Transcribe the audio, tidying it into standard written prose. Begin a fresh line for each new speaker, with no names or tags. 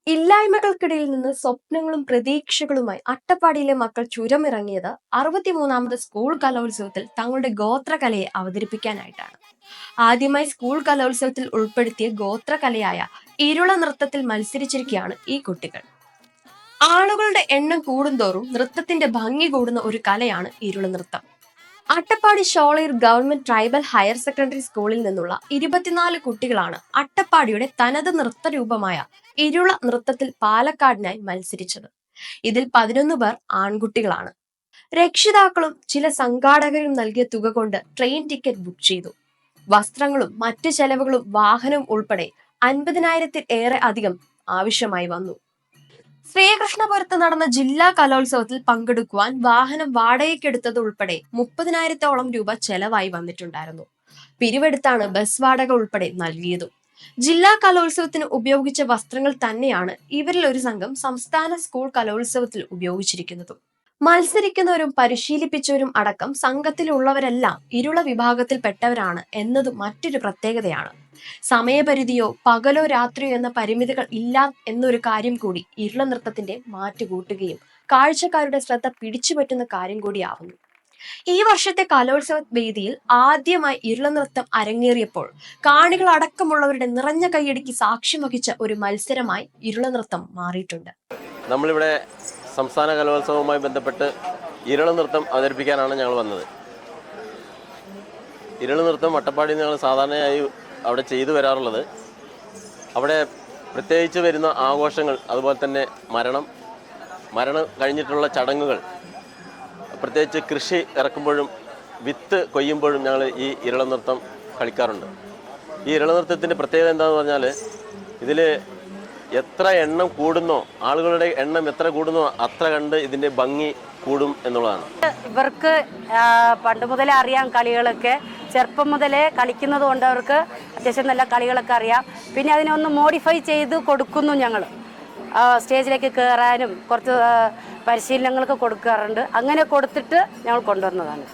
ഇല്ലായ്മകൾക്കിടയിൽ നിന്ന് സ്വപ്നങ്ങളും പ്രതീക്ഷകളുമായി അട്ടപ്പാടിയിലെ മക്കൾ ചുരമിറങ്ങിയത് 63ാമത് സ്കൂൾ കലോത്സവത്തിൽ തങ്ങളുടെ ഗോത്രകലയെ അവതരിപ്പിക്കാനായിട്ടാണ്. ആദ്യമായി സ്കൂൾ കലോത്സവത്തിൽ ഉൾപ്പെടുത്തിയ ഗോത്രകലയായ ഇരുള നൃത്തത്തിൽ മത്സരിച്ചിരിക്കുകയാണ് ഈ കുട്ടികൾ. ആളുകളുടെ എണ്ണം കൂടുന്തോറും നൃത്തത്തിന്റെ ഭംഗി കൂടുന്ന ഒരു കലയാണ് ഇരുള നൃത്തം. Attappadi Sholayur government tribal higher secondary സ്കൂളിൽ നിന്നുള്ള 24 കുട്ടികളാണ് അട്ടപ്പാടിയുടെ തനത് നൃത്തരൂപമായ ഇരുള നൃത്തത്തിൽ പാലക്കാടിനായി മത്സരിച്ചത്. ഇതിൽ 11 പേർ ആൺകുട്ടികളാണ്. രക്ഷിതാക്കളും ചില സംഘാടകരും നൽകിയ തുക കൊണ്ട് ട്രെയിൻ ടിക്കറ്റ് ബുക്ക് ചെയ്തു. വസ്ത്രങ്ങളും മറ്റ് ചെലവുകളും വാഹനവും ഉൾപ്പെടെ 50,000-ൽ ഏറെ അധികം ആവശ്യമായി വന്നു. ശ്രീകൃഷ്ണപുരത്ത് നടന്ന ജില്ലാ കലോത്സവത്തിൽ പങ്കെടുക്കുവാൻ വാഹനം വാടകയ്ക്കെടുത്തത് ഉൾപ്പെടെ 30,000-ഓളം രൂപ ചെലവായി വന്നിട്ടുണ്ടായിരുന്നു. പിരിവെടുത്താണ് ബസ് വാടക ഉൾപ്പെടെ നൽകിയതും. ജില്ലാ കലോത്സവത്തിന് ഉപയോഗിച്ച വസ്ത്രങ്ങൾ തന്നെയാണ് ഇവരിൽ ഒരു സംഘം സംസ്ഥാന സ്കൂൾ കലോത്സവത്തിൽ ഉപയോഗിച്ചിരിക്കുന്നതും. മത്സരിക്കുന്നവരും പരിശീലിപ്പിച്ചവരും അടക്കം സംഘത്തിലുള്ളവരെല്ലാം ഇരുള വിഭാഗത്തിൽപ്പെട്ടവരാണ് എന്നത് മറ്റൊരു പ്രത്യേകതയാണ്. സമയപരിധിയോ പകലോ രാത്രിയോ എന്ന പരിമിതികൾ ഇല്ല എന്നൊരു കാര്യം കൂടി ഇരുള നൃത്തത്തിന്റെ മാറ്റുകൂട്ടുകയും കാഴ്ചക്കാരുടെ ശ്രദ്ധ പിടിച്ചുപറ്റുന്ന കാര്യം കൂടിയാവുന്നു. ഈ വർഷത്തെ കലോത്സവ വേദിയിൽ ആദ്യമായി ഇരുള നൃത്തം അരങ്ങേറിയപ്പോൾ കാണികൾ അടക്കമുള്ളവരുടെ നിറഞ്ഞ കൈയടിക്ക് സാക്ഷ്യം വഹിച്ച ഒരു മത്സരമായി ഇരുള നൃത്തം മാറിയിട്ടുണ്ട്.
നമ്മളിവിടെ സംസ്ഥാന കലോത്സവവുമായി ബന്ധപ്പെട്ട് ഇരുള നൃത്തം അവതരിപ്പിക്കാനാണ് ഞങ്ങൾ വന്നത്. ഇരുള നൃത്തം അട്ടപ്പാടിയിൽ ഞങ്ങൾ സാധാരണയായി അവിടെ ചെയ്തു വരാറുള്ളത്. അവിടെ പ്രത്യേകിച്ച് വരുന്ന ആഘോഷങ്ങൾ, അതുപോലെ തന്നെ മരണം കഴിഞ്ഞിട്ടുള്ള ചടങ്ങുകൾ, പ്രത്യേകിച്ച് കൃഷി ഇറക്കുമ്പോഴും വിത്ത് കൊയ്യുമ്പോഴും ഞങ്ങൾ ഈ ഇരുള നൃത്തം കളിക്കാറുണ്ട്. ഈ ഇരുള നൃത്തത്തിൻ്റെ പ്രത്യേകത എന്താണെന്ന് പറഞ്ഞാൽ, ഇതിൽ എത്ര എണ്ണം കൂടുന്നോ, ആളുകളുടെ എണ്ണം എത്ര കൂടുന്നോ അത്ര കണ്ട് ഇതിൻ്റെ ഭംഗി കൂടും എന്നുള്ളതാണ്.
ഇവർക്ക് പണ്ട് മുതലേ അറിയാം കളികളൊക്കെ, ചെറുപ്പം മുതലേ കളിക്കുന്നത് കൊണ്ട് അവർക്ക് അത്യാവശ്യം നല്ല കളികളൊക്കെ അറിയാം. പിന്നെ അതിനൊന്ന് മോഡിഫൈ ചെയ്ത് കൊടുക്കുന്നു ഞങ്ങൾ. സ്റ്റേജിലേക്ക് കയറാനും കുറച്ച് പരിശീലനങ്ങളൊക്കെ കൊടുക്കാറുണ്ട്. അങ്ങനെ കൊടുത്തിട്ട് ഞങ്ങൾ കൊണ്ടുവന്നതാണ്.